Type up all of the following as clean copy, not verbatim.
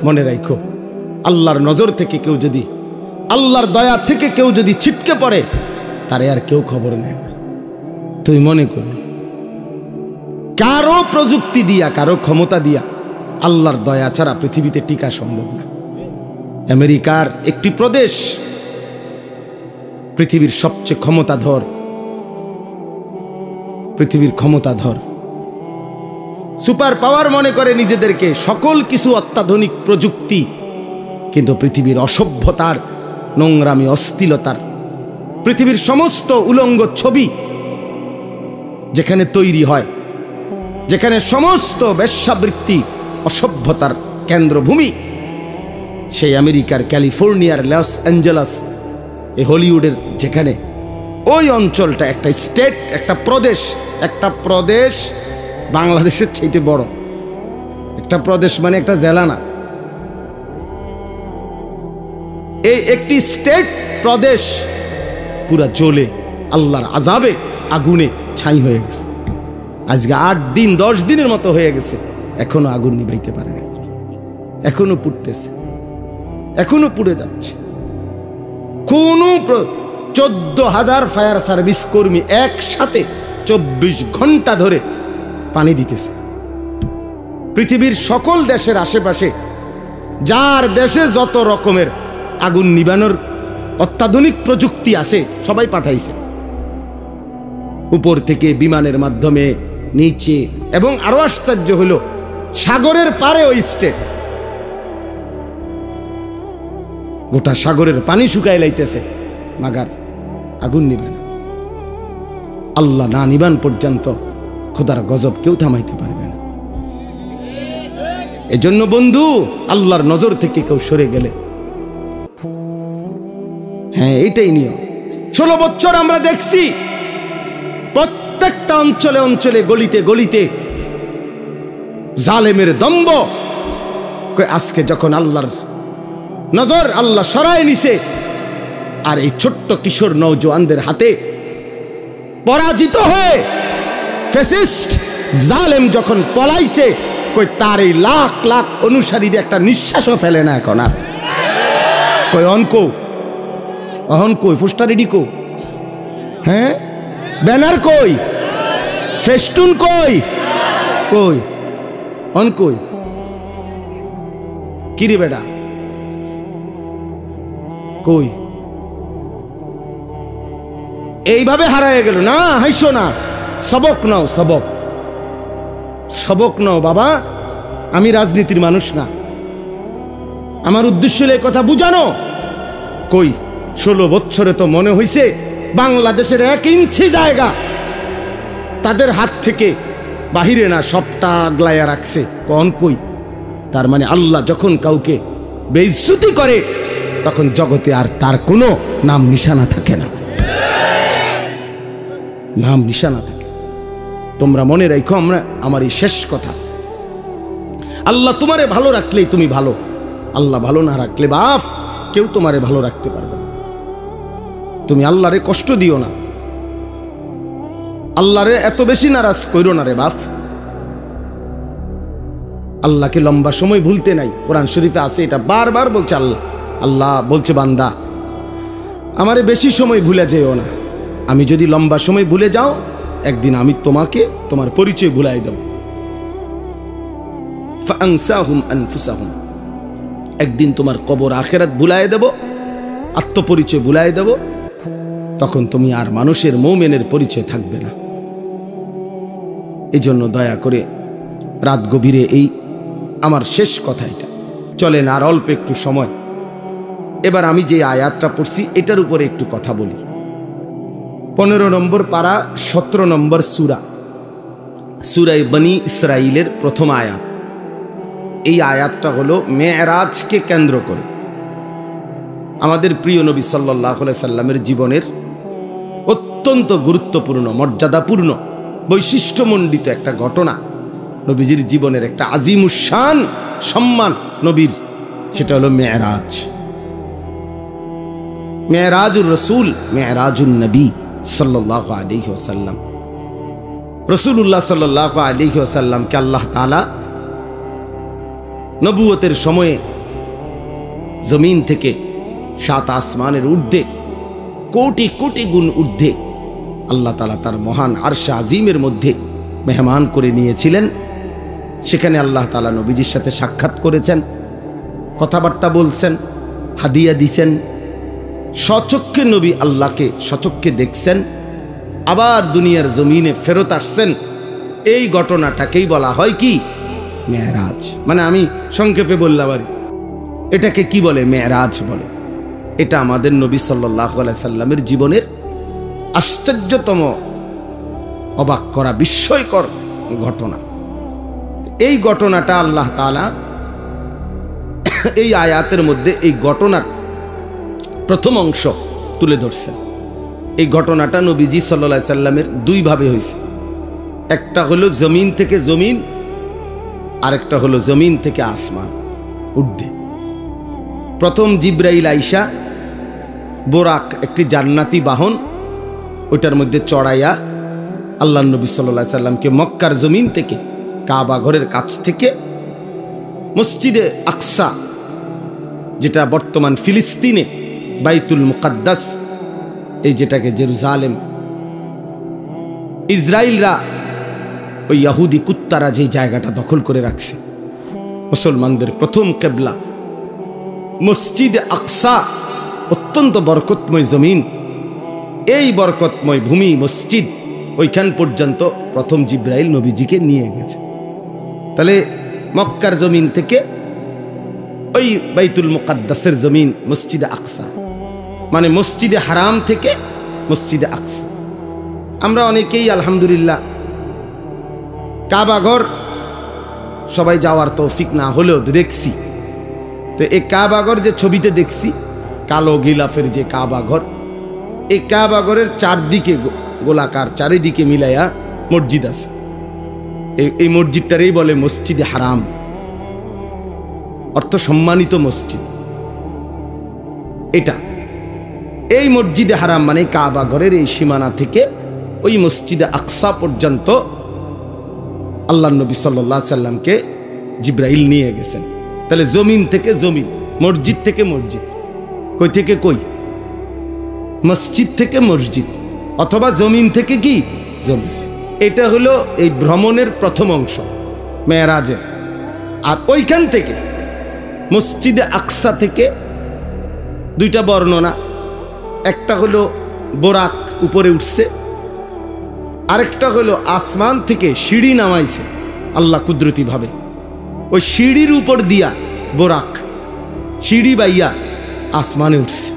মনে রাখো, আল্লাহর নজর থেকে কেউ যদি, আল্লাহর দয়া থেকে কেউ যদি ছিটকে পড়ে, তারে আর কেউ খবর নেয় না। তুই মনে কর, কারো প্রযুক্তি দিয়া, কারো ক্ষমতা দিয়া আল্লাহর দয়া ছাড়া পৃথিবীতে টিকা সম্ভব না। আমেরিকার একটি প্রদেশ পৃথিবীর সবচেয়ে ক্ষমতাধর সুপার পাওয়ার মনে করে নিজেদেরকে, সকল কিছু অত্যাধুনিক প্রযুক্তি, কিন্তু পৃথিবীর অসভ্যতার, নোংরামি, অশ্লীলতার, পৃথিবীর সমস্ত উলঙ্গ ছবি যেখানে তৈরি হয়, যেখানে সমস্ত বেশ্যাবৃত্তি, অসভ্যতার কেন্দ্রভূমি, সেই আমেরিকার ক্যালিফোর্নিয়ার লস অ্যাঞ্জেলাস, এই হলিউডের যেখানে, ওই অঞ্চলটা একটা স্টেট, একটা প্রদেশ বাংলাদেশের চাইতে বড়। একটা প্রদেশ মানে একটা জেলা না, এই একটি স্টেট প্রদেশ পুরা জ্বলে আল্লাহর আযাবে, আগুনে ছাই হয়ে গেছে। আজকে 8 দিন 10 দিনের মতো হয়ে গেছে, এখনো আগুন নিভাইতে পারেনি, এখনো পুড়তেছে, এখনো পুড়ে যাচ্ছে। কোন 14,000 ফায়ার সার্ভিস কর্মী একসাথে 24 ঘন্টা ধরে পানি দিতেছে। পৃথিবীর সকল দেশের আশেপাশে, যার দেশে যত রকমের আগুন নিবানোর অত্যাধুনিক প্রযুক্তি আছে, সবাই পাঠাইছে, উপর থেকে বিমানের মাধ্যমে, নিচে, এবং আরো আশ্চর্য হলো সাগরের পারে ওই স্টেট, গোটা সাগরের পানি শুকায় লাইতেছে, মাগার আগুন নিবে না। আল্লাহ না নিবান পর্যন্ত খোদার গজব কেউ থামাইতে পারবে না। এজন্য বন্ধু, আল্লাহর নজর থেকে কেউ সরে গেলে, হ্যাঁ এটাই নিয়ম। 16 বছর আমরা দেখছি প্রত্যেকটা অঞ্চলে অঞ্চলে, গলিতে গলিতে জালেমের দম্ভ। আজকে যখন আল্লাহর নজর আল্লাহ সরায় নিছে, আর এই ছোট্ট কিশোর নওজোয়ানদের হাতে পরাজিত হয়ে ফ্যাসিস্ট জালেম যখন পলাইছে, কই তার এই লাখ লাখ অনুসারীদের একটা নিঃশ্বাসও ফেলে না এখন আর। কই অহন কই পোস্টার রেডি কো, হ্যাঁ ব্যানার কই, ফেস্টুন কই, অন কই, কিরে বেটা কই? এইভাবে হারায় গেল না। হাইসো না, সবক নাও, সবক নাও বাবা। আমি রাজনীতির মানুষ না, আমার উদ্দেশ্য হলো এই কথা বুঝানো। কই 16 বছরে তো মনে হইছে বাংলাদেশের 1 ইঞ্চি জায়গা তাদের হাত থেকে বাহিরে না, সবটা আগলাইয়া রাখছে। কই? তার মানে আল্লাহ যখন কাউকে বেইজ্জতি করে, তখন জগতে আর তার কোনো নাম নিশানা থাকে না, নাম নিশানা থাকে। তোমরা মনে রাখো, আমার এই শেষ কথা, আল্লাহ তোমারে ভালো রাখলেই তুমি ভালো, আল্লাহ ভালো না রাখলে বাপ কেউ তোমারে ভালো রাখতে পারবে না। তুমি আল্লাহরে কষ্ট দিও না, আল্লাহরে এত বেশি নারাজ কইরো না রে বাপ। আল্লাহকে লম্বা সময় ভুলতে নাই, কোরআন শরীফে আছে, এটা বারবার বলছে আল্লাহ বলছে, বান্দা আমারে বেশি সময় ভুলে যেও না। আমি যদি লম্বা সময় ভুলে যাও, একদিন আমি তোমাকে তোমার পরিচয় ভুলাই দেব। ফাআনসাহুম আনফুসাহুম, একদিন তোমার কবর আখিরাত ভুলাই দেব, আত্মপরিচয় ভুলাই দেব। তখন তুমি আর মানুষের মুমিনের পরিচয় থাকবে না। এই জন্য দয়া করে রাত গভীরে এই আমার শেষ কথা এটা। চলেন আর অল্প একটু সময়, এবার আমি যে আয়াতটা পড়ছি এটার উপরে একটু কথা বলি। 15 নম্বর পারা, 17 নম্বর সূরা বনী ইসরাইলের প্রথম আয়াত। এই আয়াতটা হলো মেরাজকে কেন্দ্র করে আমাদের প্রিয় নবী সাল্লাল্লাহু আলাইহি সাল্লামের জীবনের অত্যন্ত গুরুত্বপূর্ণ, মর্যাদাপূর্ণ, বৈশিষ্ট্যমণ্ডিত একটা ঘটনা। নবীজির জীবনের একটা আজিমুশান সম্মান নবীর, সেটা হলো মেরাজ। মেরাজুর রাসূল, মেরাজুন নবী সাল্লাল্লাহু আলাইহি ওয়াসাল্লাম। রাসূলুল্লাহ সাল্লাল্লাহু আলাইহি ওয়াসাল্লামকে আল্লাহ তাআলা নবুয়তের সময়ে জমিন থেকে 7 আসমানের ঊর্ধ্বে, কোটি কোটি গুণ ঊর্ধ্বে আল্লাহ তাআলা তার মহান আরশে আজিমের মধ্যে মেহমান করে নিয়েছিলেন। সেখানে আল্লাহ তাআলা নবীজির সাথে সাক্ষাৎ করেছেন, কথাবার্তা বলছেন, হাদিয়া দিছেন। স্বচক্ষে নবী আল্লাহকে স্বচক্ষে দেখছেন, আবার দুনিয়ার জমিনে ফেরত আসছেন। এই ঘটনাটাকেই বলা হয় কি? মেরাজ। মানে আমি সংক্ষেপে বললাম, আর এটাকে কি বলে? মেরাজ বলে। এটা আমাদের নবী সাল্লাল্লাহু আলাইহি সাল্লামের জীবনের আশ্চর্যতম, অবাক করা, বিস্ময়কর ঘটনা। এই ঘটনাটা আল্লাহ তাআলা এই আয়াতের মধ্যে এই ঘটনার প্রথম অংশ তুলে ধরছেন। এই ঘটনাটা নবীজি সাল্লাল্লাহু আলাইহি সাল্লামের দুই ভাবে হয়েছে। একটা হলো জমিন থেকে জমিন, আরেকটা হলো জমিন থেকে আসমান ঊর্ধ্বে। প্রথম জিব্রাইল আইসা বোরাক, একটি জান্নাতি বাহন, ওইটার মধ্যে চড়াইয়া আল্লাহ নবী সাল্লাল্লাহু আলাইহি সাল্লামকে মক্কার জমিন থেকে, কাবা ঘরের কাছ থেকে মসজিদে আকসা, যেটা বর্তমান ফিলিস্তিনে বাইতুল মুকাদ্দাস, এই যেটাকে জেরুজালেম, ইসরায়েলরা ওই ইহুদি কুত্তারা যে জায়গাটা দখল করে রাখছে, মুসলমানদের প্রথম কিবলা মসজিদে আকসা, অত্যন্ত বরকতময় জমিন। এই বরকতময় ভূমি মসজিদ, ওইখান পর্যন্ত প্রথম জিব্রাইল নবীজিকে নিয়ে গেছে। তাহলে মক্কার জমিন থেকে ওই বাইতুল মুকাদ্দাসের জমিন মসজিদে আকসা, মানে মসজিদে হারাম থেকে মসজিদে আকসা। আমরা অনেকেই আলহামদুলিল্লাহ কাবাঘর সবাই যাওয়ার তৌফিক না হলেও দেখছি। তো এই কাবাঘর যে ছবিতে দেখছি, কালো গিলাফের যে কাবাঘর, এই কাবাঘরের চারদিকে গোলাকার, চারিদিকে মিলাইয়া মসজিদ আছে। এই মসজিদটারই বলে মসজিদে হারাম, অর্থ সম্মানিত মসজিদ। এটা এই মসজিদে হারাম মানে কাবাঘরের এই সীমানা থেকে ওই মসজিদে আকসা পর্যন্ত আল্লাহ নবী সাল্লাল্লাহু আলাইহি সাল্লামকে জিব্রাইল নিয়ে গেছেন। তাহলে জমিন থেকে জমিন, মসজিদ থেকে মসজিদ, কই থেকে কই? মসজিদ থেকে মসজিদ, অথবা জমিন থেকে কি জমিন। এটা হলো এই ভ্রমণের প্রথম অংশ, মেরাজের। আর ওইখান থেকে মসজিদে আকসা থেকে দুইটা বর্ণনা, একটা হলো বোরাক উপরে উঠছে, আরেকটা হলো আসমান থেকে সিঁড়ি নামাইছে আল্লাহ কুদরতি ভাবে। ওই সিঁড়ির উপর দিয়া বোরাক সিঁড়ি বাইয়া আসমানে উঠছে।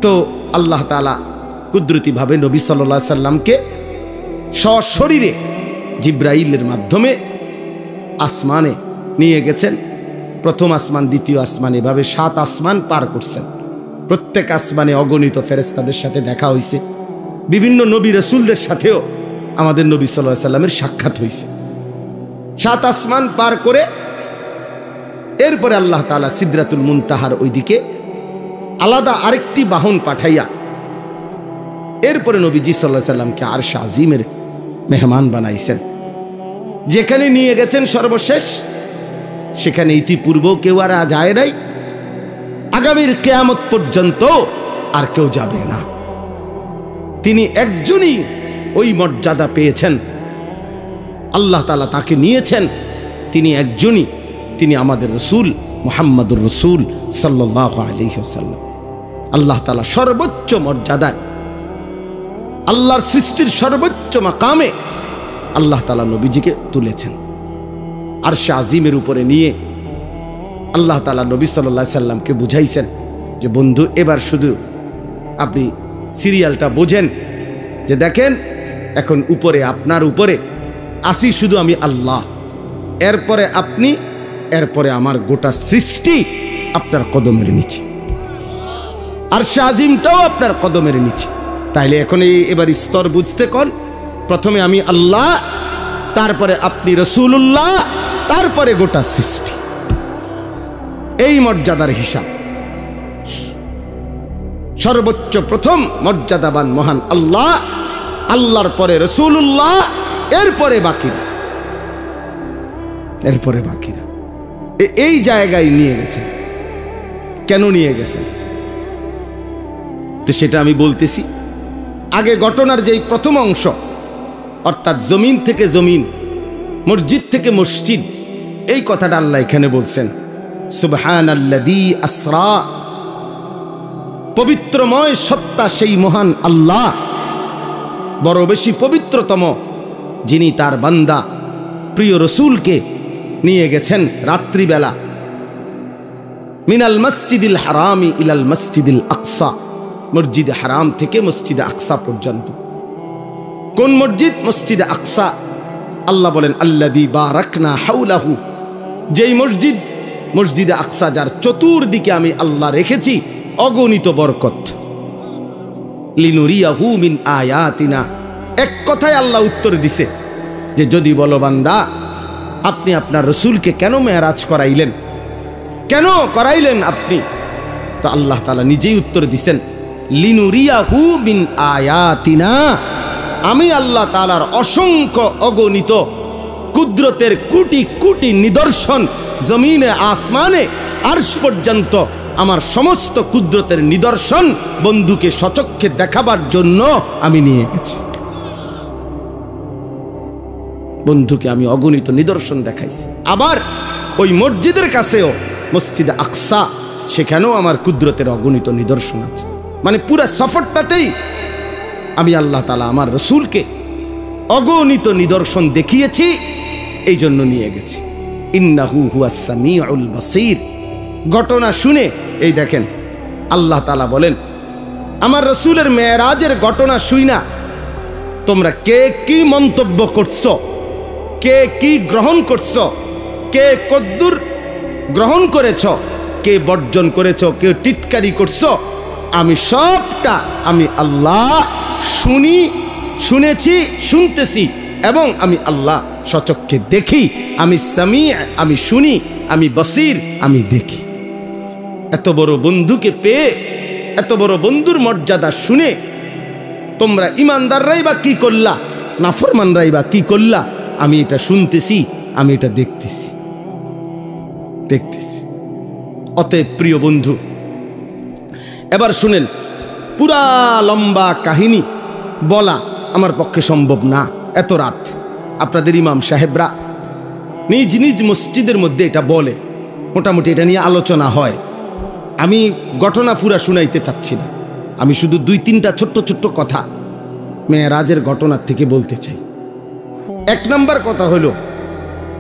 তো আল্লাহ তাআলা কুদরতি ভাবে নবী সাল্লাল্লাহু আলাইহি সাল্লামকে সশরীরে জিব্রাইলের মাধ্যমে আসমানে নিয়ে গেছেন। প্রথম আসমান, দ্বিতীয় আসমান, এভাবে 7 আসমান পার করছেন। প্রত্যেক আসমানে অগণিত ফেরেশতাদের সাথে দেখা হয়েছে। বিভিন্ন নবী রাসূলদের সাথেও আমাদের নবী সাল্লাল্লাহু আলাইহি সাল্লামের সাক্ষাৎ হয়েছে। 7 আসমান পার করে এরপরে আল্লাহ তাআলা সিদরাতুল মুনতাহার ওইদিকে আলাদা আরেকটি বাহন পাঠাইয়া এরপরে নবীজি সাল্লাল্লাহু আলাইহি সাল্লামকে আরশে আজিমের মেহমান বানাইছেন। যেখানে নিয়ে গেছেন সর্বশেষ, সেখানে ইতিপূর্ব কেউ আর যায় নাই, আগামীর কিয়ামত পর্যন্ত আর কেউ যাবে না। তিনি একজনই ওই মর্যাদা পেয়েছেন, আল্লাহ তাআলা তাকে নিয়েছেন। তিনি একজনই, তিনি আমাদের রাসূল মুহাম্মদুর রাসূল সাল্লাল্লাহু আলাইহি ওয়াসাল্লাম। আল্লাহ তাআলা সর্বোচ্চ মর্যাদায়, আল্লাহর সৃষ্টির সর্বোচ্চ মাকামে আল্লাহ তাআলা নবীজিকে তুলেছেন। আরশে আজিমের উপরে নিয়ে আল্লাহ তাআলা নবী সাল্লাল্লাহু আলাইহি সাল্লামকে বুঝাইছেন যে বন্ধু, এবার শুধু আপনি সিরিয়ালটা বোঝেন, যে দেখেন এখন উপরে, আপনার উপরে আসি শুধু আমি আল্লাহ, এরপরে আপনি, এরপরে আমার গোটা সৃষ্টি আপনার কদমের নিচে, আরশে আজিমটাও আপনার কদমের নিচে। তাইলে এখন এবার স্তর বুঝতে কোন, প্রথমে আমি আল্লাহ, তারপরে আপনি রাসূলুল্লাহ, তারপরে গোটা সৃষ্টি। এই মর্যাদার হিসাব। সর্বোচ্চ প্রথম মর্যাদাবান মহান আল্লাহ, আল্লাহর পরে রাসূলুল্লাহ, এরপরে বাকিরা, এই জায়গায় নিয়ে গেছেন। কেন নিয়ে গেছেন? তো সেটা আমি বলতেছি। আগে ঘটনার যেই প্রথম অংশ, অর্থাৎ জমিন থেকে জমিন, মসজিদ থেকে মসজিদ, এই কথাটা আল্লাহ এখানে বলছেন। সুবহানাল্লাযী আসরা, পবিত্রময় সত্তা সেই মহান আল্লাহ, বড় বেশি পবিত্রতম, যিনি তার বান্দা প্রিয় রসুলকে নিয়ে গেছেন রাত্রিবেলা মিনাল মসজিদিল হারামি ইলাল মসজিদিল আকসা, মসজিদে হারাম থেকে মসজিদে আকসা পর্যন্ত। কোন মসজিদ? মসজিদে আকসা। আল্লাহ বলেন আল্লাযী বারাকনা হাওলাহু, যেই মসজিদ, মসজিদে আকসা যার চতুর্দিকে আমি আল্লাহ রেখেছি অগণিত বরকত। লিনুরিয়াহু মিন আয়াতিনা, এক কথায় আল্লাহ উত্তর দিছে যে যদি বলো বান্দা আপনি আপনার রসুলকে কেন মেরাজ করাইলেন, কেন করাইলেন আপনি, তো আল্লাহ তাআলা নিজেই উত্তর দিছেন লিনুরিয়াহু মিন আয়াতিনা, আমি আল্লাহ তাআলার অসংখ্য অগণিত কুদরতের কোটি কোটি নিদর্শন জমিনে আসমানে আরশ পর্যন্ত আমার সমস্ত কুদরতের নিদর্শন বন্ধুকে সচক্ষে দেখাবার জন্য আমি নিয়ে গেছি। বন্ধুকে আমি অগণিত নিদর্শন দেখাইছি। আবার ওই মসজিদের কাছেও মসজিদে আকসা, সেখানেও আমার কুদরতের অগণিত নিদর্শন আছে। মানে পুরা সফরটাতেই আমি আল্লাহ তাআলা আমার রসুলকে অগণিত নিদর্শন দেখিয়েছি, এই জন্য নিয়ে গেছি। ইন্নাহু হুয়াস সামিউল বাসীর। ঘটনা শুনে এই দেখেন আল্লাহ তাআলা বলেন আমার রসুলের মেরাজের ঘটনা শুইনা তোমরা কে কি মন্তব্য করছো, কে কি গ্রহণ করছো, কে কদ্দুর গ্রহণ করেছ, কে বর্জন করেছ, কে টিটকারি করছো, আমি সবটা আমি আল্লাহ শুনেছি, শুনতেছি, এবং আমি আল্লাহ সচক্ষে দেখি। আমি সামি, আমি শুনি, আমি বসির, আমি দেখি। এত বড় বন্ধুকে পেয়ে, এত বড় বন্ধুর মর্যাদা শুনে তোমরা ইমানদাররাই বা কি করলা, নাফরমানরাই বা কি করলা, আমি এটা শুনতেছি, আমি এটা দেখতেছি। অতএব প্রিয় বন্ধু, এবার শুনেন, পুরা লম্বা কাহিনী বলা আমার পক্ষে সম্ভব না এত রাত। আপনাদের ইমাম সাহেবরা নিজ নিজ মসজিদের মধ্যে এটা বলে, মোটামুটি এটা নিয়ে আলোচনা হয়। আমি ঘটনা পুরা শুনাইতে চাচ্ছি না, আমি শুধু 2-3টা ছোট্ট ছোট্ট কথা মেরাজের ঘটনার থেকে বলতে চাই। 1 নম্বর কথা হলো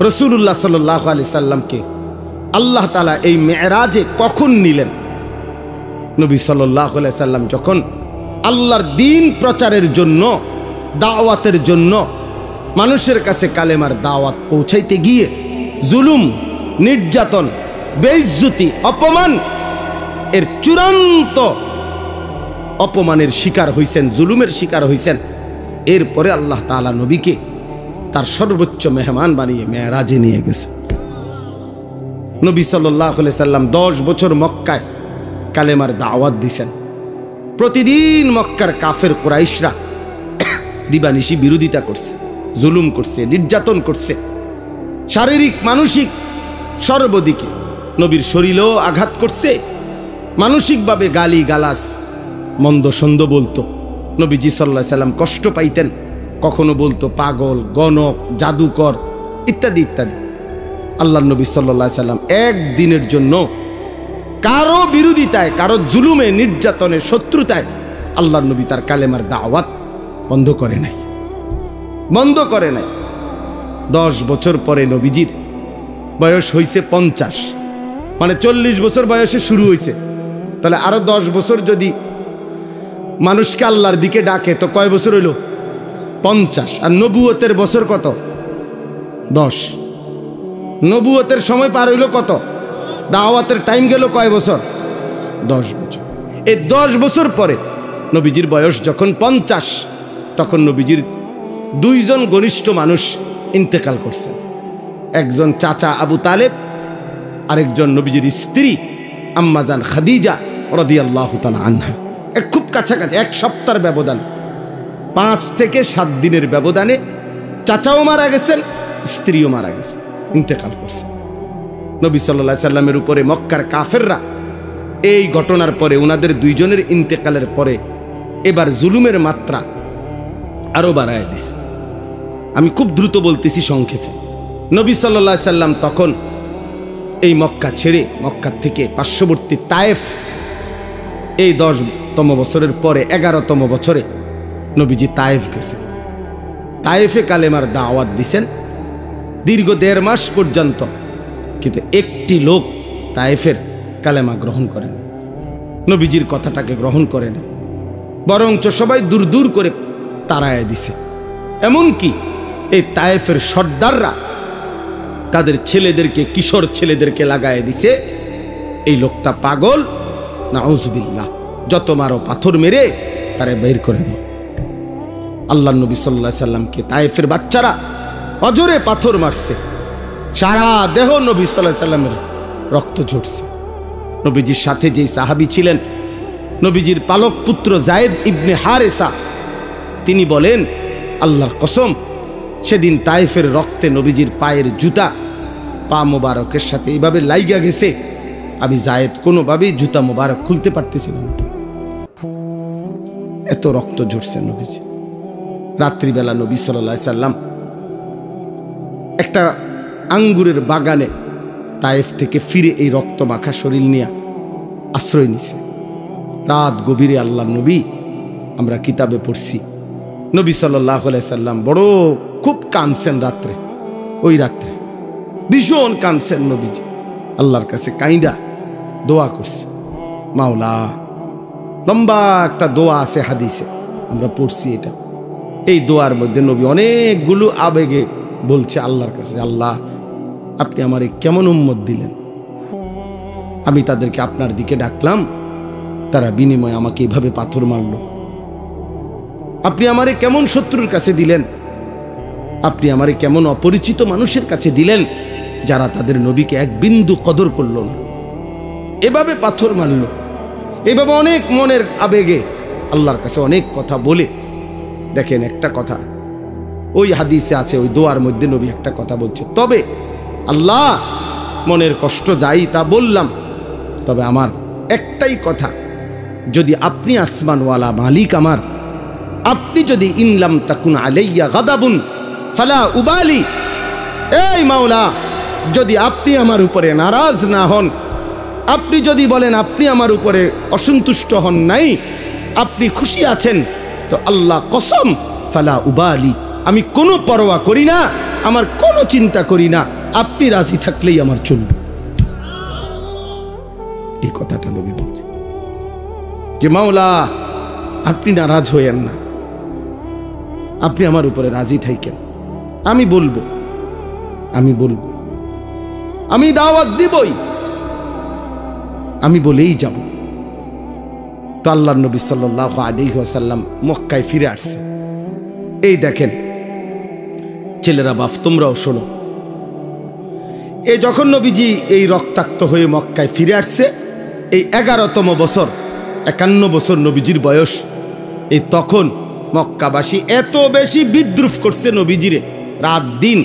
রাসূলুল্লাহ সাল্লাল্লাহু আলাইহি সাল্লামকে আল্লাহ তাআলা এই মেরাজে কখন নিলেন? নবী সাল্লাল্লাহু আলাইহি সাল্লাম যখন আল্লাহর দ্বীন প্রচারের জন্য, দাওয়াতের জন্য মানুষের কাছে কালেমার দাওয়াত পৌঁছাইতে গিয়ে জুলুম, নির্যাতন, বেইজ্জতি, অপমান, এর চূড়ান্ত অপমানের শিকার হইছেন, জুলুমের শিকার হইছেন। এরপরে আল্লাহ তাআলা নবীকে তার সর্বোচ্চ মেহমান বানিয়ে মেরাজে নিয়ে গেছে। নবী সাল্লাল্লাহু আলাইহি সাল্লাম 10 বছর মক্কায় কালেমার দাওয়াত দিছেন। প্রতিদিন মক্কার কাফের কুরাইশরা দিবানিশি বিরোধিতা করছে, জুলুম করছে, নির্যাতন করছে, শারীরিক মানসিক সর্বদিকে নবীর শরীরেও আঘাত করছে, মানসিকভাবে গালি গালাস, মন্দ সন্দ বলতো। নবীজি সাল্লাল্লাহু আলাইহি সাল্লাম কষ্ট পাইতেন, কখনো বলতো পাগল, গণক, জাদুকর ইত্যাদি ইত্যাদি। আল্লাহর নবী সাল্লাল্লাহু আলাইহি সাল্লাম একদিনের জন্য কারো বিরোধিতায়, কারো জুলুমে, নির্যাতনে, শত্রুতায় আল্লাহর নবী তার কালেমার দাওয়াত বন্ধ করে নাই। 10 বছর পরে নবীজির বয়স হইছে 50, মানে 40 বছর বয়সে শুরু হয়েছে। তাহলে আরো 10 বছর যদি মানুষকে আল্লাহর দিকে ডাকে তো কয় বছর হইল? 50। আর নবুয়তের বছর কত? 10। নবুয়তের সময় পার হইল কত? দাওয়াতের টাইম গেল কয় বছর? 10 বছর। এই 10 বছর পরে নবীজির বয়স যখন 50, তখন নবীজির 2 জন ঘনিষ্ঠ মানুষ ইন্তেকাল করছেন। একজন চাচা আবু তালেব, আরেকজন নবীজির স্ত্রী আম্মাজান খাদিজা রাদিয়াল্লাহু তাআলা আনহা। খুব কাছাকাছি, 1 সপ্তাহের ব্যবধান, 5 থেকে 7 দিনের ব্যবধানে চাচাও মারা গেছেন, স্ত্রীও মারা গেছেন, ইন্তেকাল করছেন। নবী সাল্লাল্লাহু আলাইহি সাল্লামের উপরে মক্কার কাফেররা এই ঘটনার পরে ওনাদের দুইজনের ইন্তেকালের পরে এবার জুলুমের মাত্রা আরো বাড়ায় দিছে। আমি খুব দ্রুত বলতেছি সংক্ষেপে। নবী সাল্লাল্লাহু আলাইহি সাল্লাম তখন এই মক্কা ছেড়ে মক্কা থেকে পার্শ্ববর্তী তায়েফ, এই 10তম বছরের পরে 11তম বছরে নবীজি তায়েফ গেছে। তায়েফে কালেমার দাওয়াত দিছেন দীর্ঘ 1.5 মাস পর্যন্ত, কিন্তু একটি লোক তায়েফের কালেমা গ্রহণ করে না, নবীজির কথাটাকে গ্রহণ করে না, বরঞ্চ সবাই দূর দূর করে তাড়ায় দিছে। এমনকি এই তায়েফের সর্দাররা তাদের ছেলেদেরকে, কিশোর ছেলেদেরকে লাগায় দিছে, এই লোকটা পাগল, নাউজুবিল্লাহ, যত মারো পাথর মেরে তারে বের করে দাও। আল্লাহ নবী সাল্লাল্লাহু আলাইহি সাল্লামকে তায়েফের বাচ্চারা অজরে পাথর মারছে, সারা দেহ নবী সাল্লাল্লাহু আলাইহি সাল্লামের রক্ত ঝরছে। নবীজির সাথে যেই সাহাবী ছিলেন, নবীজির পালক পুত্র যায়েদ ইবনে হারেসা, তিনি বলেন, আল্লাহর কসম, সেদিন তায়েফের রক্তে নবীজির পায়ের জুতা পা মোবারকের সাথে এইভাবে লাইগা গেছে, আমি যায়েদ কোনোভাবেই জুতা মোবারক খুলতে পারতেছিলাম, এত রক্ত ঝরছে নবীজি। রাত্রিবেলা নবী সাল্লাল্লাহু আলাইহি সাল্লাম একটা আঙ্গুরের বাগানে তায়েফ থেকে ফিরে এই রক্ত মাখা শরীর নিয়ে আশ্রয় নিছে। রাত গভীরে আল্লাহর নবী, আমরা কিতাবে পড়ছি, নবী সাল্লাল্লাহু আলাইহি সাল্লাম বড় খুব কাঁদছেন রাত্রে, ওই রাত্রে ভীষণ কাঁদছেন নবীজি, আল্লাহর কাছে কাইন্দা দোয়া করছে। মাওলা, লম্বা একটা দোয়া আছে হাদিসে, আমরা পড়ছি এটা। এই দোয়ার মধ্যে নবী অনেকগুলো আবেগে বলছে আল্লাহর কাছে, আল্লাহ, আপনি আমারে কেমন উম্মত দিলেন, আমি তাদেরকে আপনার দিকে ডাকলাম, তারা বিনিময়ে আমাকে এভাবে পাথর মারল। আপনি আমারে কেমন শত্রুর কাছে দিলেন, আপনি আমারে কেমন অপরিচিত মানুষের কাছে দিলেন, যারা তাদের নবীকে এক বিন্দু কদর করল না, এভাবে পাথর মারল। এভাবে অনেক মনের আবেগে আল্লাহর কাছে অনেক কথা বলে, দেখেন একটা কথা ওই হাদিসে আছে, ওই দোয়ার মধ্যে নবী একটা কথা বলছে, তবে আল্লাহ, মনের কষ্ট যাই তা বললাম, তবে আমার একটাই কথা, যদি আপনি আসমানওয়ালা মালিক আমার, আপনি যদি ইনলাম তাকুন আলাইয়া গাদাবুন ফালা উবালি, এই মাওলা, যদি আপনি আমার উপরে নারাজ না হন, আপনি যদি বলেন আপনি আমার উপরে অসন্তুষ্ট হন নাই, আপনি খুশি আছেন, তো আল্লাহ কসম, ফালা উবালি, আমি কোনো পরোয়া করি না, আমার কোনো চিন্তা করি না, আপনি রাজি থাকলেই আমার চলবে। এই কথাটা নবী বলছে যে মাওলা, আপনি নারাজ হইয়েন না, আপনি আমার উপরে রাজি থাকেন, আমি বলবো, আমি দাওয়াত দিবই, আমি বলেই যাব। তো আল্লাহর নবী সাল্লাল্লাহু আলাইহি ওয়াসাল্লাম মক্কায় ফিরে আসছে। এই দেখেন ছেলেরা, বাপ, তোমরাও শোনো, এই যখন নবীজি এই রক্তাক্ত হয়ে মক্কায় ফিরে আসছে, এই 11তম বছর, 51 বছর নবীজির বয়স, এই তখন মক্কাবাসী এত বেশি বিদ্রুপ করছে নবীজিরে, রাত দিন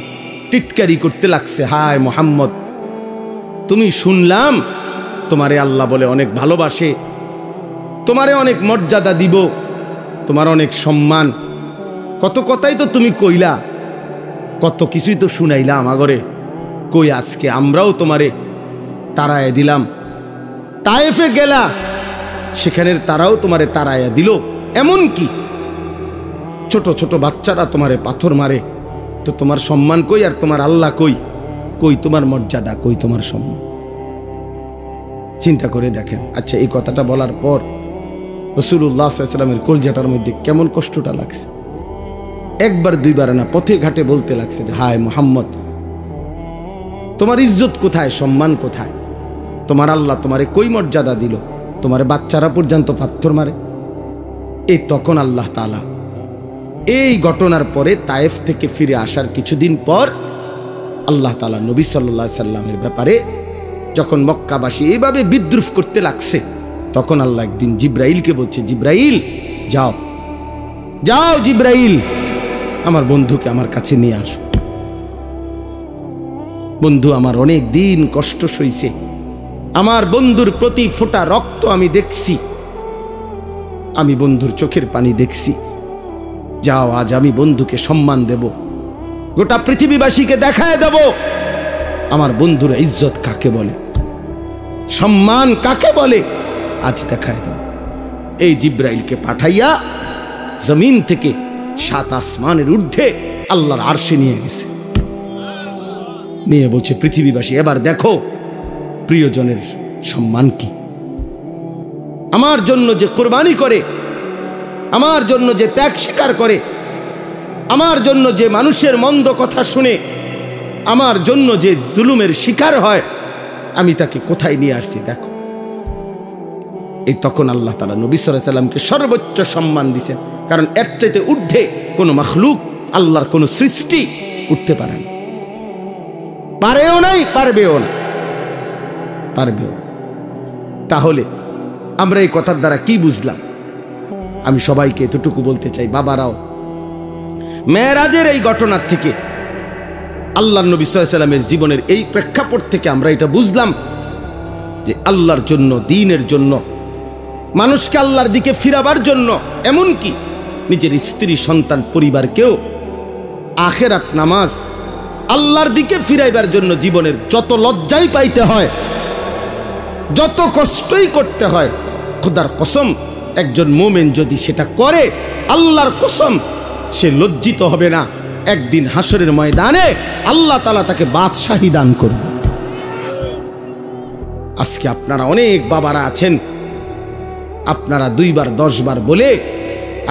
টিটকারি করতে লাগছে, হায় মুহাম্মদ, তুমি শুনলাম তোমারে আল্লাহ বলে অনেক ভালোবাসে, তোমারে অনেক মর্যাদা দিব, তোমার অনেক সম্মান, কত কথাই তো তুমি কইলা, কত কিছুই তো শুনাইলা আমাগরে, কই আজকে আমরাও তোমারে তাড়ায় দিলাম, তায়েফে গেলা, সেখানের তারাও তোমারে তাড়ায় দিল, এমন কি ছোট ছোট বাচ্চারা তোমারে পাথর মারে, তো তোমার সম্মান কই, আর তোমার আল্লাহ কই, কই তোমার মর্যাদা, কই তোমার সম্মান? চিন্তা করে দেখেন। আচ্ছা, এই কথাটা বলার পর রাসূলুল্লাহ সাল্লাল্লাহু আলাইহি ওয়াসাল্লামের কলজাটার মধ্যে কেমন কষ্টটা লাগছে, একবার দুইবার না, পথে ঘাটে বলতে লাগছে যে হায় মুহাম্মদ, তোমার ইজ্জত কোথায়, সম্মান কোথায়, তোমার আল্লাহ তোমারে কই মর্যাদা দিল, তোমার বাচ্চারা পর্যন্ত পাথর মারে। এই তখন আল্লাহ তাআলা এই ঘটনার পরে তায়েফ থেকে ফিরে আসার কিছুদিন পর আল্লাহ তাআলা নবী সাল্লাল্লাহু আলাইহি সাল্লামের ব্যাপারে যখন মক্কাবাসী এইভাবে বিদ্রুপ করতে লাগছে, তখন আল্লাহ একদিন জিব্রাইলকে বলছে, জিব্রাইল যাও, যাও জিব্রাইল, আমার বন্ধুকে আমার কাছে নিয়ে আসো। বন্ধু আমার অনেক দিন কষ্ট সইছে, আমার বন্ধুর প্রতি ফোঁটা রক্ত আমি দেখছি, আমি বন্ধুর চোখের পানি দেখছি। যাও, আজ আমি বন্ধুকে সম্মান দেব, গোটা পৃথিবীবাসীকে দেখায় দেব আমার বন্ধুর ইজ্জত কাকে বলে, সম্মান কাকে বলে, আজ দেখায় দেব। এই জিব্রাইলকে পাঠাইয়া জমিন থেকে 7 আসমানের ঊর্ধ্বে আল্লাহর আরশে নিয়ে গেছে, নিয়ে বলছে পৃথিবীবাসী এবার দেখো প্রিয়জনের সম্মান কি। আমার জন্য যে কোরবানি করে, আমার জন্য যে ত্যাগ স্বীকার করে, আমার জন্য যে মানুষের মন্দ কথা শুনে, আমার জন্য যে জুলুমের শিকার হয়, আমি তাকে কোথায় নিয়ে আসছি দেখো। এই তখন আল্লাহ তাআলা নবী সাল্লাল্লাহু আলাইহি সাল্লামকে সর্বোচ্চ সম্মান দিয়েছেন, কারণ এর চাইতে ঊর্ধ্বে কোনো মাখলুক, আল্লাহর কোনো সৃষ্টি উঠতে পারে না, পারেও নাই, পারবেও না, পারবেও। তাহলে আমরা এই কথার দ্বারা কি বুঝলাম? আমি সবাইকে এতটুকু বলতে চাই, বাবারাও, মেরাজের এই ঘটনার থেকে, আল্লাহর নবী সাল্লাল্লাহু আলাইহি সাল্লামের জীবনের এই প্রেক্ষাপট থেকে আমরা এটা বুঝলাম যে আল্লাহর জন্য, দ্বীনের জন্য, মানুষকে আল্লাহর দিকে ফিরাবার জন্য, এমনকি নিজের স্ত্রী, সন্তান, পরিবারকেও আখিরাত, নামাজ, আল্লাহর দিকে ফিরাইবার জন্য জীবনের যত লজ্জাই পাইতে হয়, যত কষ্টই করতে হয়, খোদার কসম একজন মুমিন যদি সেটা করে, আল্লাহর কসম সে লজ্জিত হবে না। একদিন হাসরের ময়দানে আল্লাহ তাআলা তাকে বাদশাহী দান করবে। আজকে আপনারা অনেক বাবারা আছেন, আপনারা 2 বার 10 বার বলে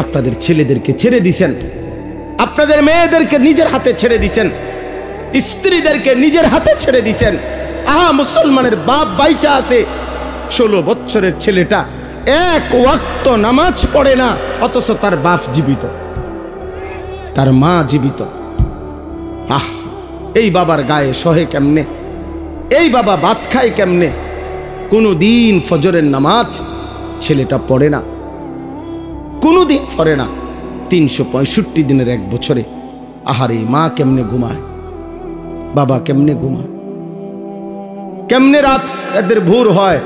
আপনাদের ছেলেদেরকে ছেড়ে দিছেন, আপনাদের মেয়েদেরকে নিজের হাতে ছেড়ে দিছেন, স্ত্রীদেরকে নিজের হাতে ছেড়ে দিছেন। আহা, মুসলমানের বাপ বাইচা আছে, 16 বছরের ছেলেটা 1 ওয়াক্ত নামাজ পড়ে না, অথচ তার বাপ জীবিত, তার মা জীবিত। আহ, এই বাবার গায়ে সহে কেমনে? এই বাবা ভাত খায় কেমনে? কোনদিন ফজরের নামাজ ছেলেটা পড়ে না, কোনদিন পড়ে না। 365 দিনের 1 বছরে আহারে মা কেমনে ঘুমায়, বাবা কেমনে ঘুমায়, কেমনে রাত এদের ভোর হয়,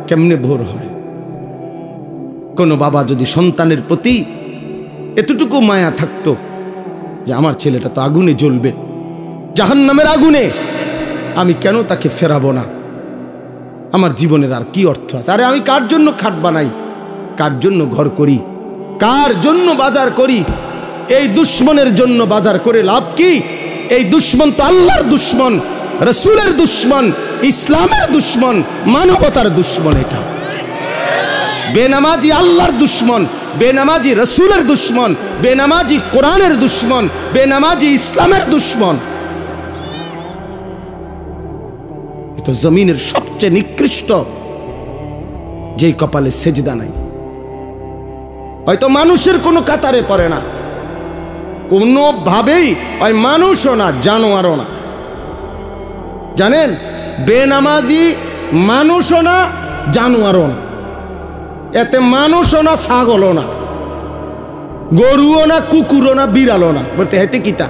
কেমনে ভোর হয়। কোন বাবা যদি সন্তানের প্রতি এতটুকু মায়া থাকতো যে আমার ছেলেটা তো আগুনে জ্বলবে, জাহান্নামের আগুনে, আমি কেন তাকে ফেরাবো না? আমার জীবনের আর কি অর্থ আছে? আরে আমি কার জন্য খাট বানাই, কার জন্য ঘর করি, কার জন্য বাজার করি? এই দুশ্মনের জন্য বাজার করে লাভ কি? এই দুশ্মন তো আল্লাহর দুশ্মন, রাসূলের দুশ্মন, ইসলামের দুশ্মন, মানবতার দুশ্মন। এটা বেনামাজি আল্লাহর দুশ্মন, বেনামাজি রাসূলের দুশ্মন, বেনামাজি কোরআনের দুশ্মন, বেনামাজি ইসলামের দুশ্মন। তো জমিনের সবচেয়ে নিকৃষ্ট যেই কপালে সেজদা নাই, হয়তো মানুষের কোনো কাতারে পড়ে না, কোনোভাবেই ওই মানুষও না, জানোয়ারও না। জানেন, বেনামাজি মানুষও না, জানোয়ারও না, এতে মানুষও না, ছাগলও না, গরুও না, কুকুরও না, বিড়ালও না। বলতে হেতে কিতা,